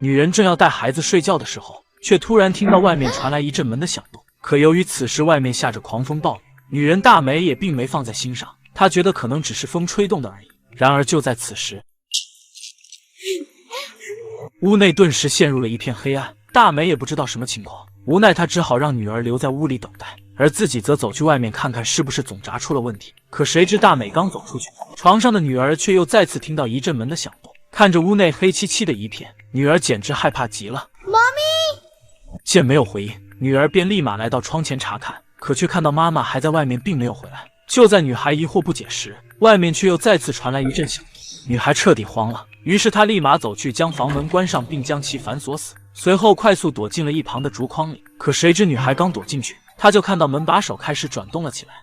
女人正要带孩子睡觉的时候，却突然听到外面传来一阵门的响动。可由于此时外面下着狂风暴雨，女人大美也并没放在心上，她觉得可能只是风吹动的而已。然而就在此时，屋内顿时陷入了一片黑暗，大美也不知道什么情况，无奈她只好让女儿留在屋里等待，而自己则走去外面看看是不是总闸出了问题。可谁知大美刚走出去，床上的女儿却又再次听到一阵门的响动。看着屋内黑漆漆的一片，女儿简直害怕极了。妈咪！见没有回应，女儿便立马来到窗前查看，可却看到妈妈还在外面，并没有回来。就在女孩疑惑不解时，外面却又再次传来一阵响动，女孩彻底慌了，于是她立马走去将房门关上，并将其反锁死，随后快速躲进了一旁的竹筐里。可谁知女孩刚躲进去，她就看到门把手开始转动了起来。